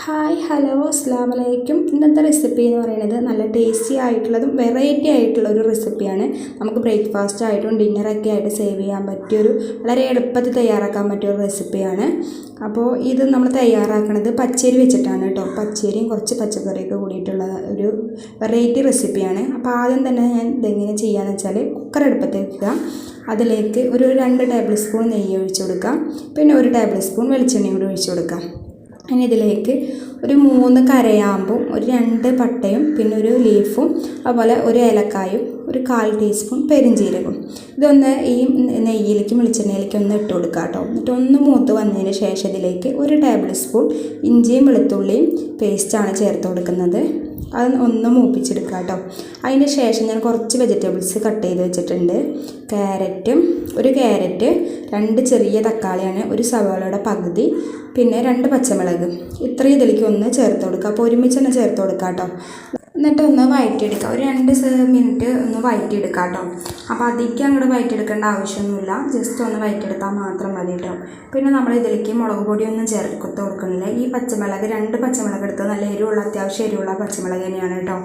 Hi hello അസ്സലാമു അലൈക്കും. ഇന്നത്തെ റെസിപ്പി എന്ന് പറയുന്നത് നല്ല ടേസ്റ്റി ആയിട്ടുള്ളതും വെറൈറ്റി ആയിട്ടുള്ള ഒരു റെസിപ്പിയാണ്. നമുക്ക് ബ്രേക്ക്ഫാസ്റ്റ് ആയിട്ടും ഡിന്നറൊക്കെ ആയിട്ട് സേവ് ചെയ്യാൻ പറ്റിയൊരു വളരെ എളുപ്പത്തിൽ തയ്യാറാക്കാൻ പറ്റിയൊരു റെസിപ്പിയാണ്. അപ്പോൾ ഇത് നമ്മൾ തയ്യാറാക്കുന്നത് പച്ചരി വെച്ചിട്ടാണ് കേട്ടോ. പച്ചരിയും കുറച്ച് പച്ചക്കറിയൊക്കെ കൂടിയിട്ടുള്ള ഒരു വെറൈറ്റി റെസിപ്പിയാണ്. അപ്പോൾ ആദ്യം തന്നെ ഞാൻ ഇതെങ്ങനെ ചെയ്യാന്ന് വെച്ചാൽ കുക്കർ അടുപ്പത്ത് വെക്കുക. അതിലേക്ക് ഒരു 2 ടേബിൾ സ്പൂൺ നെയ്യ് ഒഴിച്ചു കൊടുക്കാം. പിന്നെ 1 ടേബിൾ സ്പൂൺ വെളിച്ചെണ്ണയും കൂടി ഒഴിച്ചു കൊടുക്കാം. ഇനി ഇതിലേക്ക് ഒരു 3 കരയാമ്പും ഒരു 2 പട്ടയും പിന്നെ ഒരു ലീഫും അതുപോലെ ഒരു ഏലക്കായും ഒരു 1/4 ടീസ്പൂൺ പെരിഞ്ജീരകവും ഇതൊന്ന് ഈ നെയ്യിലേക്കും വെളിച്ചെണ്ണയിലേക്കും ഒന്ന് ഇട്ട് കൊടുക്കുക കേട്ടോ. എന്നിട്ട് ഒന്ന് മൂത്ത് വന്നതിന് ശേഷം ഇതിലേക്ക് 1 ടേബിൾ സ്പൂൺ ഇഞ്ചിയും വെളുത്തുള്ളിയും പേസ്റ്റാണ് ചേർത്ത് കൊടുക്കുന്നത്. അത് ഒന്ന് മൂപ്പിച്ചെടുക്കുക കേട്ടോ. അതിന് ശേഷം ഞാൻ കുറച്ച് വെജിറ്റബിൾസ് കട്ട് ചെയ്ത് വെച്ചിട്ടുണ്ട്. ഒരു ക്യാരറ്റ് 2 ചെറിയ തക്കാളിയാണ്, ഒരു സവാളയുടെ പകുതി, പിന്നെ 2 പച്ചമുളക്. ഇത്രയും ഇതിലേക്ക് ഒന്ന് ചേർത്ത് കൊടുക്കുക. അപ്പോൾ ഒരുമിച്ച് തന്നെ ചേർത്ത് കൊടുക്കുക കേട്ടോ. എന്നിട്ട് ഒന്ന് വഴറ്റിയെടുക്കുക. ഒരു 2 മിനിറ്റ് ഒന്ന് വഴറ്റിയെടുക്കുക കേട്ടോ. അപ്പോൾ അധികം അങ്ങോട്ട് വഴറ്റിയെടുക്കേണ്ട ആവശ്യമൊന്നുമില്ല, ജസ്റ്റ് ഒന്ന് വഴറ്റിയെടുത്താൽ മാത്രം മതി കേട്ടോ. പിന്നെ നമ്മൾ ഇതിലേക്ക് മുളക് പൊടിയൊന്നും ചേർത്ത് കൊടുക്കണില്ല. ഈ പച്ചമുളക് 2 പച്ചമുളക് എടുത്ത് നല്ല എരിവുള്ള അത്യാവശ്യം എരിവുള്ള പച്ചമുളക് തന്നെയാണ് കേട്ടോ.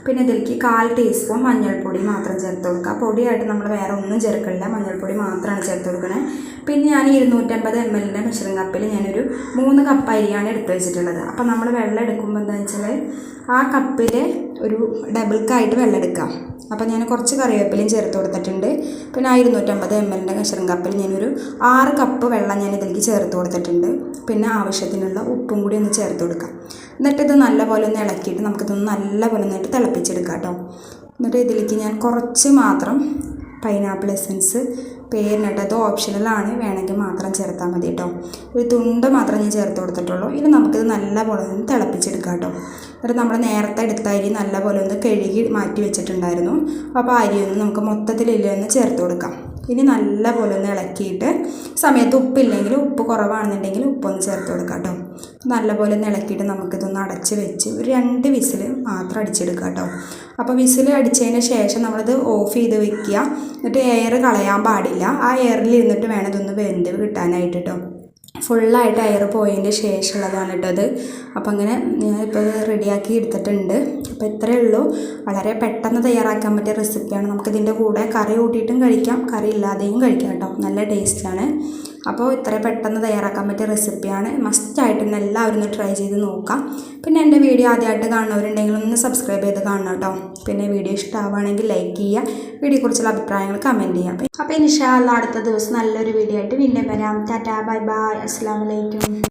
പിന്നെ ഇതിലേക്ക് 1/4 ടീസ്പൂൺ മഞ്ഞൾപ്പൊടി മാത്രം ചേർത്ത് കൊടുക്കുക. പൊടിയായിട്ട് നമ്മൾ വേറെ ഒന്നും ചേർക്കണില്ല, മഞ്ഞൾപ്പൊടി മാത്രമാണ് ചേർത്ത് കൊടുക്കണേ. പിന്നെ ഞാൻ 250 ml മെഷറിംഗ് കപ്പിൽ ഞാനൊരു 3 കപ്പ് അരിയാണ് എടുത്ത് വെച്ചിട്ടുള്ളത്. അപ്പോൾ നമ്മൾ വെള്ളം എടുക്കുമ്പോൾ എന്താണെന്ന് വെച്ചാൽ ആ കപ്പിൽ ഒരു ഡബിൾക്കായിട്ട് വെള്ളം എടുക്കാം. അപ്പോൾ ഞാൻ കുറച്ച് കറിവേപ്പിലയും ചേർത്ത് കൊടുത്തിട്ടുണ്ട്. പിന്നെ 250 ml മെഷറിംഗ് കപ്പിൽ ഞാനൊരു 6 കപ്പ് വെള്ളം ഞാൻ ഇതിലേക്ക് ചേർത്ത് കൊടുത്തിട്ടുണ്ട്. പിന്നെ ആവശ്യത്തിനുള്ള ഉപ്പും കൂടി ഒന്ന് ചേർത്ത് കൊടുക്കാം. എന്നിട്ട് ഇത് നല്ലപോലെ ഒന്ന് ഇളക്കിയിട്ട് നമുക്കിതൊന്ന് നല്ലപോലെ ഒന്നിട്ട് തിളപ്പിച്ചെടുക്കാം കേട്ടോ. എന്നിട്ട് ഇതിലേക്ക് ഞാൻ കുറച്ച് മാത്രം പൈനാപ്പിൾ എസൻസ് പേരിനിട്ട്, അത് ഓപ്ഷണലാണ്, വേണമെങ്കിൽ മാത്രം ചേർത്താൽ മതി കേട്ടോ. ഒരു തുണ്ട് മാത്രം ഞാൻ ചേർത്ത് കൊടുത്തിട്ടുള്ളൂ. ഇനി നമുക്കിത് നല്ലപോലെ ഒന്ന് തിളപ്പിച്ചെടുക്കാം കേട്ടോ. എന്നിട്ട് നമ്മൾ നേരത്തെ എടുത്ത അരി നല്ലപോലെ ഒന്ന് കഴുകി മാറ്റി വെച്ചിട്ടുണ്ടായിരുന്നു. അപ്പോൾ അരിയൊന്ന് നമുക്ക് മൊത്തത്തിലൊന്ന് ചേർത്ത് കൊടുക്കാം. ഇനി നല്ലപോലെ ഒന്ന് ഇളക്കിയിട്ട് സമയത്ത് ഉപ്പില്ലെങ്കിൽ, ഉപ്പ് കുറവാണെന്നുണ്ടെങ്കിൽ ഉപ്പൊന്ന് ചേർത്ത് കൊടുക്കാം കേട്ടോ. നല്ലപോലെ ഒന്ന് ഇളക്കിയിട്ട് നമുക്കിതൊന്ന് അടച്ച് വെച്ച് ഒരു 2 വിസിൽ മാത്രം അടിച്ചെടുക്കാം കേട്ടോ. അപ്പോൾ വിസിൽ അടിച്ചതിന് ശേഷം നമ്മളത് ഓഫ് ചെയ്ത് വെക്കുക. എന്നിട്ട് എയർ കളയാൻ പാടില്ല. ആ എയറിൽ ഇരുന്നിട്ട് വേണം ഇതൊന്ന് വെന്ത് കിട്ടാനായിട്ട് കേട്ടോ. ഫുള്ളായിട്ട് എയർ പോയതിൻ്റെ ശേഷമുള്ളതാണ് കേട്ടോ അത്. അപ്പോൾ അങ്ങനെ ഞാനിപ്പോൾ റെഡിയാക്കി എടുത്തിട്ടുണ്ട്. അപ്പോൾ ഇത്രയേ ഉള്ളൂ. വളരെ പെട്ടെന്ന് തയ്യാറാക്കാൻ പറ്റിയ റെസിപ്പിയാണ്. നമുക്കിതിൻ്റെ കൂടെ കറി കൂട്ടിയിട്ടും കഴിക്കാം, കറി ഇല്ലാതെയും കഴിക്കാം കേട്ടോ. നല്ല ടേസ്റ്റാണ്. അപ്പോൾ ഇത്ര പെട്ടെന്ന് തയ്യാറാക്കാൻ പറ്റിയ റെസിപ്പിയാണ്. മസ്റ്റായിട്ട് തന്നെ എല്ലാവരും ഒന്ന് ട്രൈ ചെയ്ത് നോക്കാം. പിന്നെ എൻ്റെ വീഡിയോ ആദ്യമായിട്ട് കാണുന്നവരുണ്ടെങ്കിൽ ഒന്ന് സബ്സ്ക്രൈബ് ചെയ്ത് കാണണം കേട്ടോ. പിന്നെ വീഡിയോ ഇഷ്ടമാവുകയാണെങ്കിൽ ലൈക്ക് ചെയ്യുക, വീഡിയോയെക്കുറിച്ചുള്ള അഭിപ്രായങ്ങൾ കമൻറ്റ് ചെയ്യാം. അപ്പോൾ ഇൻഷാ അല്ലാഹ് അടുത്ത ദിവസം നല്ലൊരു വീഡിയോ ആയിട്ട് വീണ്ടും വരാം. ടാറ്റാ, ബൈ ബൈ, അസ്സലാമു അലൈക്കും.